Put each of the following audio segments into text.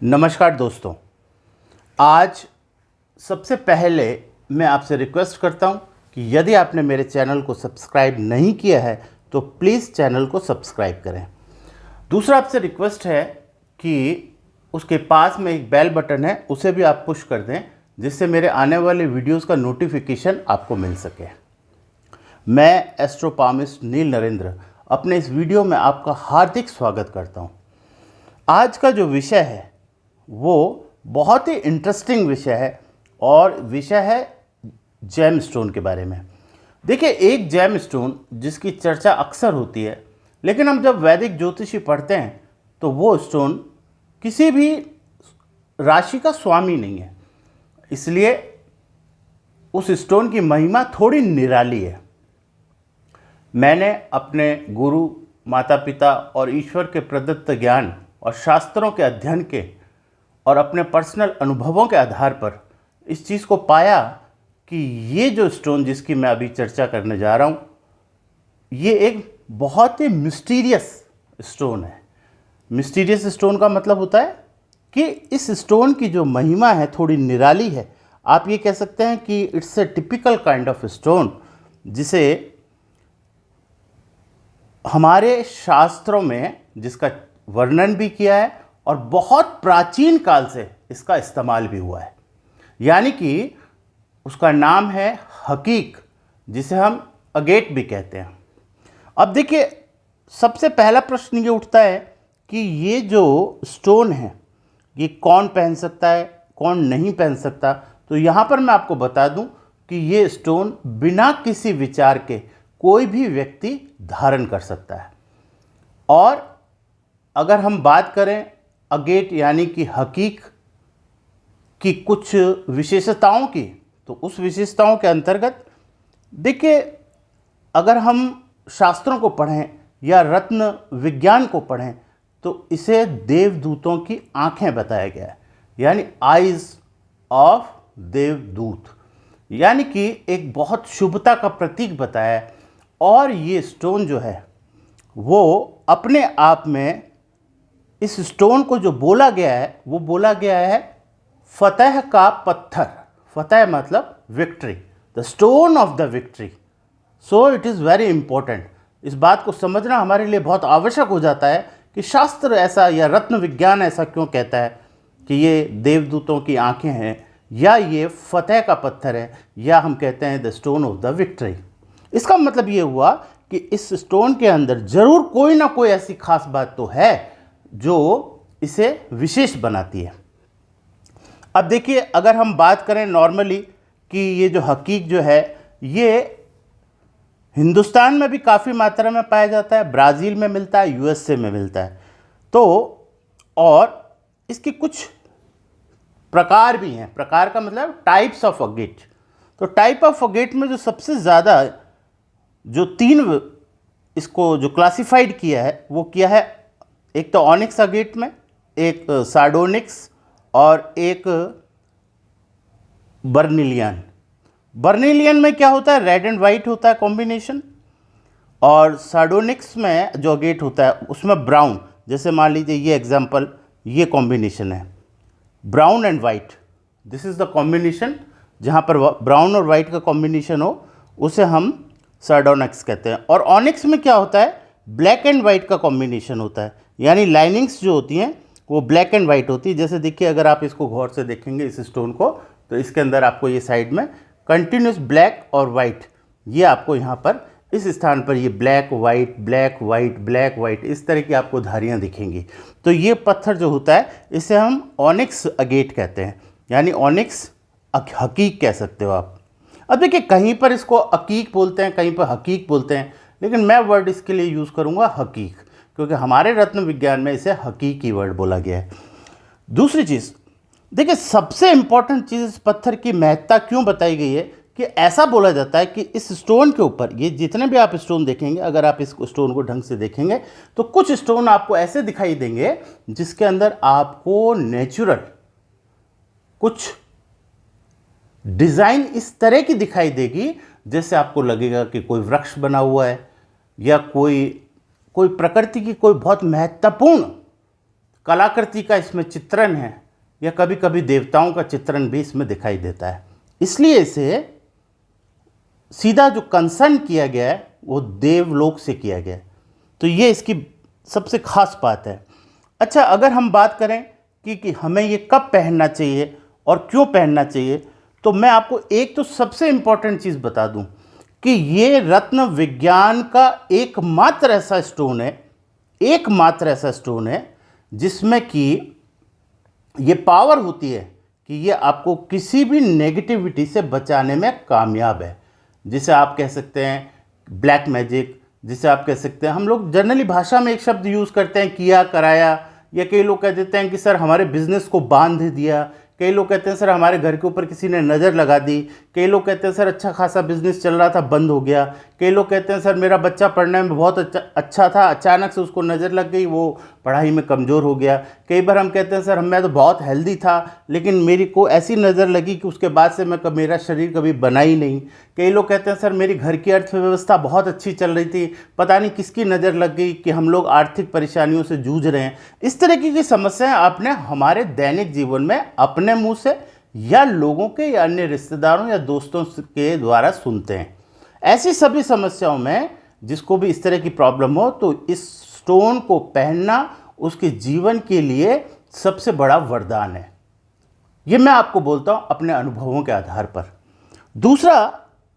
नमस्कार दोस्तों। आज सबसे पहले मैं आपसे रिक्वेस्ट करता हूं कि यदि आपने मेरे चैनल को सब्सक्राइब नहीं किया है तो प्लीज़ चैनल को सब्सक्राइब करें। दूसरा आपसे रिक्वेस्ट है कि उसके पास में एक बेल बटन है, उसे भी आप पुश कर दें जिससे मेरे आने वाले वीडियोस का नोटिफिकेशन आपको मिल सके। मैं एस्ट्रोपामिस्ट नील नरेंद्र अपने इस वीडियो में आपका हार्दिक स्वागत करता हूं। आज का जो विषय है वो बहुत ही इंटरेस्टिंग विषय है और विषय है जेम स्टोन के बारे में। देखिए, एक जेम स्टोन जिसकी चर्चा अक्सर होती है, लेकिन हम जब वैदिक ज्योतिषी पढ़ते हैं तो वो स्टोन किसी भी राशि का स्वामी नहीं है, इसलिए उस स्टोन की महिमा थोड़ी निराली है। मैंने अपने गुरु, माता पिता और ईश्वर के प्रदत्त ज्ञान और शास्त्रों के अध्ययन के और अपने पर्सनल अनुभवों के आधार पर इस चीज़ को पाया कि ये जो स्टोन जिसकी मैं अभी चर्चा करने जा रहा हूँ, ये एक बहुत ही मिस्टीरियस स्टोन है। मिस्टीरियस स्टोन का मतलब होता है कि इस स्टोन की जो महिमा है थोड़ी निराली है। आप ये कह सकते हैं कि it's a typical kind of stone, जिसे हमारे शास्त्रों में जिसका वर्णन भी किया है और बहुत प्राचीन काल से इसका इस्तेमाल भी हुआ है। यानी कि उसका नाम है हकीक, जिसे हम अगेट भी कहते हैं। अब देखिए, सबसे पहला प्रश्न ये उठता है कि ये जो स्टोन है ये कौन पहन सकता है, कौन नहीं पहन सकता। तो यहाँ पर मैं आपको बता दूं कि ये स्टोन बिना किसी विचार के कोई भी व्यक्ति धारण कर सकता है। और अगर हम बात करें अगेट यानी कि हकीक की कुछ विशेषताओं की, तो उस विशेषताओं के अंतर्गत देखिए, अगर हम शास्त्रों को पढ़ें या रत्न विज्ञान को पढ़ें तो इसे देवदूतों की आंखें बताया गया है, यानी आइज ऑफ देवदूत, यानी कि एक बहुत शुभता का प्रतीक बताया है। और ये स्टोन जो है वो अपने आप में, इस स्टोन को जो बोला गया है वो बोला गया है फतेह का पत्थर। फतेह मतलब victory, the stone of the victory. So it is very important. इस बात को समझना हमारे लिए बहुत आवश्यक हो जाता है कि शास्त्र ऐसा या रत्न विज्ञान ऐसा क्यों कहता है कि ये देवदूतों की आंखें हैं, या ये फतेह का पत्थर है, या हम कहते हैं the stone of the victory. इसका मतलब ये हुआ कि इस स्टोन के अंदर ज़रूर कोई ना कोई ऐसी खास बात तो है जो इसे विशेष बनाती है। अब देखिए, अगर हम बात करें नॉर्मली कि ये जो हकीक जो है ये हिंदुस्तान में भी काफ़ी मात्रा में पाया जाता है, ब्राज़ील में मिलता है, यूएसए में मिलता है। तो और इसके कुछ प्रकार भी हैं। प्रकार का मतलब टाइप्स ऑफ अगेट। तो टाइप ऑफ अगेट में जो सबसे ज़्यादा जो तीन इसको जो क्लासिफाइड किया है वो किया है, एक तो ऑनिक्स अगेट में, एक सार्डोनिक्स और एक बर्निलियन। बर्निलियन में क्या होता है, रेड एंड वाइट होता है कॉम्बिनेशन, और सार्डोनिक्स में जो अगेट होता है उसमें ब्राउन, जैसे मान लीजिए ये एग्जांपल, ये कॉम्बिनेशन है brown and white. This is the combination. जहाँ पर ब्राउन और वाइट का कॉम्बिनेशन हो उसे हम सार्डोनिक्स कहते हैं। और ऑनिक्स में क्या होता है, ब्लैक एंड वाइट का कॉम्बिनेशन होता है, यानी लाइनिंग्स जो होती हैं वो ब्लैक एंड वाइट होती है। जैसे देखिए, अगर आप इसको गौर से देखेंगे इस स्टोन को, तो इसके अंदर आपको ये साइड में कंटिन्यूस ब्लैक और वाइट, ये आपको यहाँ पर इस स्थान पर ये black white black white black white, इस तरह की आपको धारियाँ दिखेंगी। तो ये पत्थर जो होता है इसे हम ऑनिक्स अगेट कहते हैं, यानी ऑनिक्स हकीक कह सकते हो आप। अब देखिए, कहीं पर इसको अकीक बोलते हैं, कहीं पर हकीक बोलते हैं, लेकिन मैं वर्ड इसके लिए यूज़ करूँगा हकीक, क्योंकि हमारे रत्न विज्ञान में इसे हकीकी वर्ड बोला गया है। दूसरी चीज़ देखिए, सबसे इम्पॉर्टेंट चीज़ इस पत्थर की महत्ता क्यों बताई गई है कि ऐसा बोला जाता है कि इस स्टोन के ऊपर, ये जितने भी आप स्टोन देखेंगे, अगर आप इस स्टोन को ढंग से देखेंगे तो कुछ स्टोन आपको ऐसे दिखाई देंगे जिसके अंदर आपको नेचुरल कुछ डिज़ाइन इस तरह की दिखाई देगी जैसे आपको लगेगा कि कोई वृक्ष बना हुआ है, या कोई प्रकृति की कोई बहुत महत्वपूर्ण कलाकृति का इसमें चित्रण है, या कभी कभी देवताओं का चित्रण भी इसमें दिखाई देता है। इसलिए इसे सीधा जो कंसर्न किया गया है वो देवलोक से किया गया है। तो ये इसकी सबसे खास बात है। अच्छा, अगर हम बात करें कि हमें ये कब पहनना चाहिए और क्यों पहनना चाहिए, तो मैं आपको एक तो सबसे इम्पॉर्टेंट चीज़ बता दूं कि ये रत्न विज्ञान का एकमात्र ऐसा स्टोन है जिसमें कि ये पावर होती है कि ये आपको किसी भी नेगेटिविटी से बचाने में कामयाब है। जिसे आप कह सकते हैं ब्लैक मैजिक, जिसे आप कह सकते हैं, हम लोग जनरली भाषा में एक शब्द यूज़ करते हैं किया कराया, या कई लोग कह देते हैं कि सर हमारे बिजनेस को बांध दिया, कई लोग कहते हैं सर हमारे घर के ऊपर किसी ने नज़र लगा दी, कई लोग कहते हैं सर अच्छा खासा बिजनेस चल रहा था बंद हो गया, कई लोग कहते हैं सर मेरा बच्चा पढ़ने में बहुत अच्छा था, अचानक से उसको नज़र लग गई, वो पढ़ाई में कमज़ोर हो गया। कई बार हम कहते हैं सर मैं तो बहुत हेल्दी था लेकिन मेरी को ऐसी नज़र लगी कि उसके बाद से मेरा शरीर कभी बना ही नहीं। कई लोग कहते हैं सर मेरी घर की अर्थव्यवस्था बहुत अच्छी चल रही थी, पता नहीं किसकी नज़र लग गई कि हम लोग आर्थिक परेशानियों से जूझ रहे हैं। इस तरीके की समस्याएं आपने हमारे दैनिक जीवन में अपने मुंह से या लोगों के या अन्य रिश्तेदारों या दोस्तों के द्वारा सुनते हैं। ऐसी सभी समस्याओं में जिसको भी इस तरह की प्रॉब्लम हो तो इस स्टोन को पहनना उसके जीवन के लिए सबसे बड़ा वरदान है। ये मैं आपको बोलता हूँ अपने अनुभवों के आधार पर। दूसरा,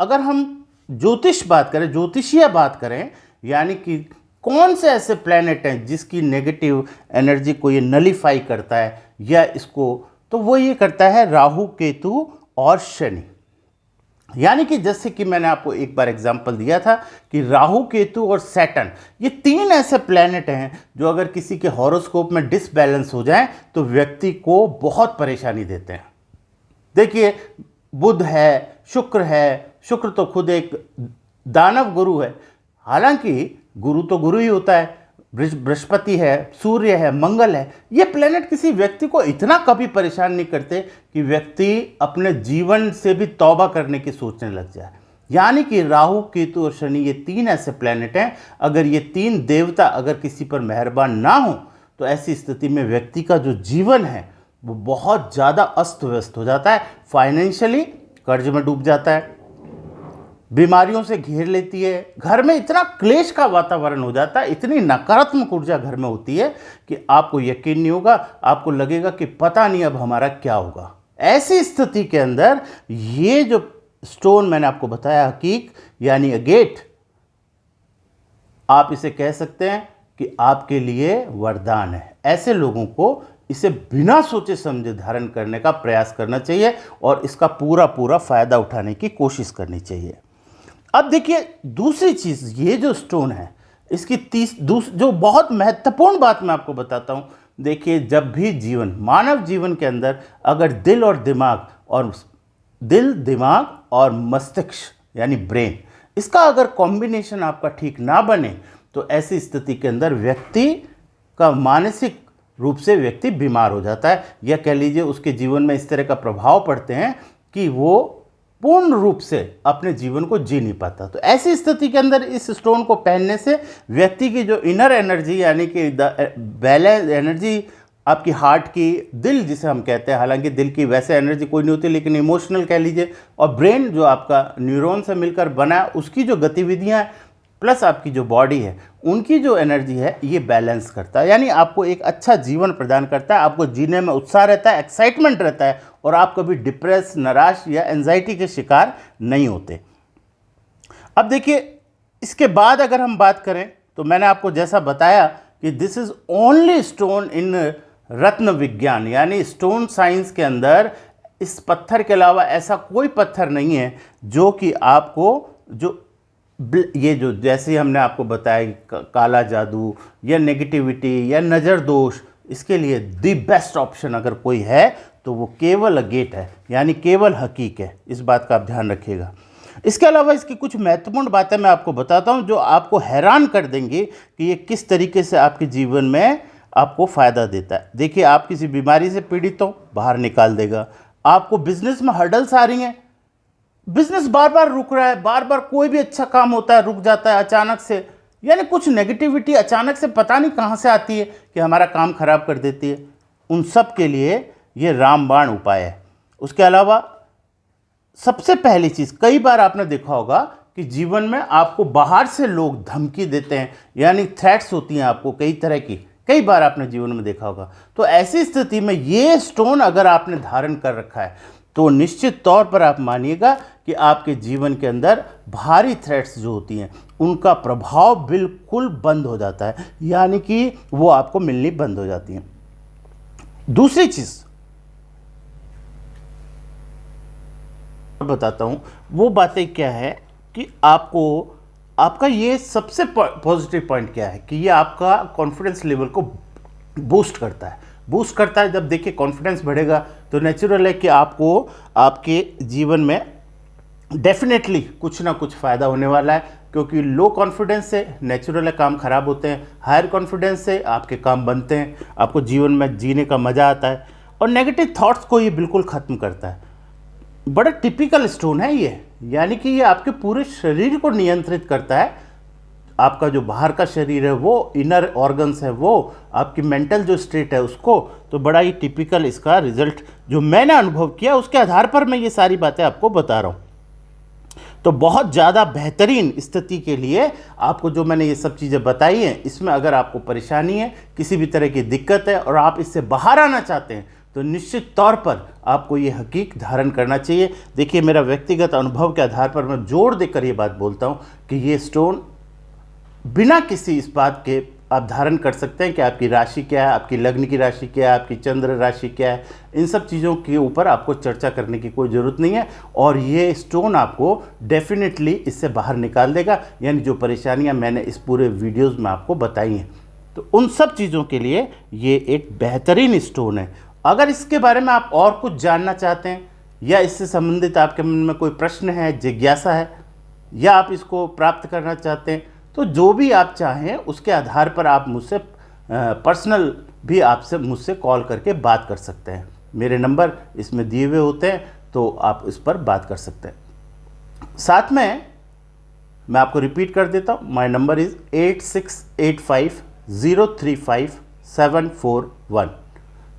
अगर हम ज्योतिषीय बात करें, यानी कि कौन से ऐसे प्लैनेट हैं जिसकी नेगेटिव एनर्जी को ये नलीफाई करता है या इसको, तो वो ये करता है राहु, केतु और शनि। यानी कि जैसे कि मैंने आपको एक बार एग्जांपल दिया था कि राहु, केतु और सैटर्न, ये तीन ऐसे प्लैनेट हैं जो अगर किसी के हॉरोस्कोप में डिसबैलेंस हो जाएं तो व्यक्ति को बहुत परेशानी देते हैं। देखिए, बुध है, शुक्र तो खुद एक दानव गुरु है, हालांकि गुरु तो गुरु ही होता है, बृहस्पति है, सूर्य है, मंगल है। ये प्लेनेट किसी व्यक्ति को इतना कभी परेशान नहीं करते कि व्यक्ति अपने जीवन से भी तौबा करने की सोचने लग जाए। यानी कि राहु, केतु और शनि ये तीन ऐसे प्लेनेट हैं, अगर ये तीन देवता अगर किसी पर मेहरबान ना हो तो ऐसी स्थिति में व्यक्ति का जो जीवन है वो बहुत ज़्यादा अस्त व्यस्त हो जाता है, फाइनेंशियली कर्ज में डूब जाता है, बीमारियों से घेर लेती है, घर में इतना क्लेश का वातावरण हो जाता है, इतनी नकारात्मक ऊर्जा घर में होती है कि आपको यकीन नहीं होगा, आपको लगेगा कि पता नहीं अब हमारा क्या होगा। ऐसी स्थिति के अंदर ये जो स्टोन मैंने आपको बताया, हकीक यानी अगेट, आप इसे कह सकते हैं कि आपके लिए वरदान है। ऐसे लोगों को इसे बिना सोचे समझे धारण करने का प्रयास करना चाहिए और इसका पूरा फायदा उठाने की कोशिश करनी चाहिए। अब देखिए, दूसरी चीज़, ये जो स्टोन है इसकी जो बहुत महत्वपूर्ण बात मैं आपको बताता हूँ। देखिए, जब भी मानव जीवन के अंदर अगर दिल दिमाग और मस्तिष्क यानी ब्रेन, इसका अगर कॉम्बिनेशन आपका ठीक ना बने तो ऐसी स्थिति के अंदर व्यक्ति का मानसिक रूप से व्यक्ति बीमार हो जाता है, या कह लीजिए उसके जीवन में इस तरह का प्रभाव पड़ते हैं कि वो पूर्ण रूप से अपने जीवन को जी नहीं पाता। तो ऐसी स्थिति के अंदर इस स्टोन को पहनने से व्यक्ति की जो इनर एनर्जी यानी कि बैलेंस एनर्जी, आपकी हार्ट की, दिल जिसे हम कहते हैं, हालांकि दिल की वैसे एनर्जी कोई नहीं होती लेकिन इमोशनल कह लीजिए, और ब्रेन जो आपका न्यूरॉन से मिलकर बना है उसकी जो गतिविधियाँ प्लस आपकी जो बॉडी है उनकी जो एनर्जी है ये बैलेंस करता है, यानी आपको एक अच्छा जीवन प्रदान करता है, आपको जीने में उत्साह रहता है, एक्साइटमेंट रहता है और आप कभी डिप्रेस, निराश या एंजाइटी के शिकार नहीं होते। अब देखिए, इसके बाद अगर हम बात करें तो मैंने आपको जैसा बताया कि this is only stone in रत्न विज्ञान, यानी स्टोन साइंस के अंदर इस पत्थर के अलावा ऐसा कोई पत्थर नहीं है जो कि आपको ये जो जैसे हमने आपको बताया काला जादू या नेगेटिविटी या नज़र दोष, इसके लिए द बेस्ट ऑप्शन अगर कोई है तो वो केवल अगेट है, यानी केवल हकीक है। इस बात का आप ध्यान रखिएगा। इसके अलावा इसकी कुछ महत्वपूर्ण बातें मैं आपको बताता हूँ जो आपको हैरान कर देंगे कि ये किस तरीके से आपके जीवन में आपको फ़ायदा देता है। देखिए, आप किसी बीमारी से पीड़ित हो, बाहर निकाल देगा। आपको बिजनेस में हर्डल्स आ रही हैं, बिजनेस बार बार रुक रहा है, बार बार कोई भी अच्छा काम होता है रुक जाता है अचानक से, यानी कुछ नेगेटिविटी अचानक से पता नहीं कहाँ से आती है कि हमारा काम खराब कर देती है, उन सब के लिए ये रामबाण उपाय है। उसके अलावा सबसे पहली चीज़, कई बार आपने देखा होगा कि जीवन में आपको बाहर से लोग धमकी देते हैं, यानी थ्रेट्स होती हैं आपको कई तरह की, कई बार आपने जीवन में देखा होगा। तो ऐसी स्थिति में ये स्टोन अगर आपने धारण कर रखा है तो निश्चित तौर पर आप मानिएगा कि आपके जीवन के अंदर भारी थ्रेट्स जो होती हैं उनका प्रभाव बिल्कुल बंद हो जाता है, यानी कि वो आपको मिलनी बंद हो जाती हैं। दूसरी चीज़ बताता हूँ, वो बातें क्या है कि आपका ये सबसे पॉजिटिव पॉइंट क्या है कि ये आपका कॉन्फिडेंस लेवल को बूस्ट करता है। जब देखिए कॉन्फिडेंस बढ़ेगा तो नेचुरल है कि आपको आपके जीवन में डेफिनेटली कुछ ना कुछ फ़ायदा होने वाला है, क्योंकि लो कॉन्फिडेंस से नेचुरल है काम खराब होते हैं, हायर कॉन्फिडेंस से आपके काम बनते हैं, आपको जीवन में जीने का मज़ा आता है, और नेगेटिव थॉट्स को ये बिल्कुल ख़त्म करता है। बड़ा टिपिकल स्टोन है ये, यानी कि ये आपके पूरे शरीर को नियंत्रित करता है। आपका जो बाहर का शरीर है वो, इनर ऑर्गन्स है वो, आपकी मेंटल जो स्टेट है उसको, तो बड़ा ही टिपिकल इसका रिजल्ट जो मैंने अनुभव किया उसके आधार पर मैं ये सारी बातें आपको बता रहा हूँ। तो बहुत ज़्यादा बेहतरीन स्थिति के लिए आपको जो मैंने ये सब चीज़ें बताई हैं, इसमें अगर आपको परेशानी है, किसी भी तरह की दिक्कत है और आप इससे बाहर आना चाहते हैं तो निश्चित तौर पर आपको ये हकीक धारण करना चाहिए। देखिए मेरा व्यक्तिगत अनुभव के आधार पर मैं जोर देकर ये बात बोलता हूँ कि ये स्टोन बिना किसी इस बात के आप धारण कर सकते हैं कि आपकी राशि क्या है, आपकी लग्न की राशि क्या है, आपकी चंद्र राशि क्या है। इन सब चीज़ों के ऊपर आपको चर्चा करने की कोई ज़रूरत नहीं है, और ये स्टोन आपको डेफिनेटली इससे बाहर निकाल देगा, यानी जो परेशानियां मैंने इस पूरे वीडियोज़ में आपको बताई हैं, तो उन सब चीज़ों के लिए ये एक बेहतरीन स्टोन है। अगर इसके बारे में आप और कुछ जानना चाहते हैं या इससे संबंधित आपके मन में कोई प्रश्न है, जिज्ञासा है, या आप इसको प्राप्त करना चाहते हैं, तो जो भी आप चाहें उसके आधार पर आप मुझसे पर्सनल भी आपसे मुझसे कॉल करके बात कर सकते हैं। मेरे नंबर इसमें दिए हुए होते हैं, तो आप इस पर बात कर सकते हैं। साथ में मैं आपको रिपीट कर देता हूँ, माय नंबर इज़ 8685035741।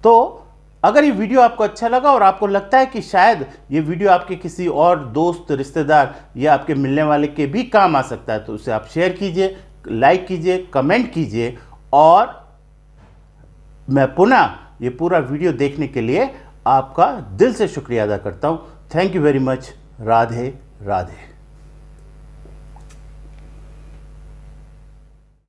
तो अगर ये वीडियो आपको अच्छा लगा और आपको लगता है कि शायद ये वीडियो आपके किसी और दोस्त, रिश्तेदार या आपके मिलने वाले के भी काम आ सकता है, तो उसे आप शेयर कीजिए, लाइक कीजिए, कमेंट कीजिए, और मैं पुनः ये पूरा वीडियो देखने के लिए आपका दिल से शुक्रिया अदा करता हूँ। Thank you very much. Radhe Radhe.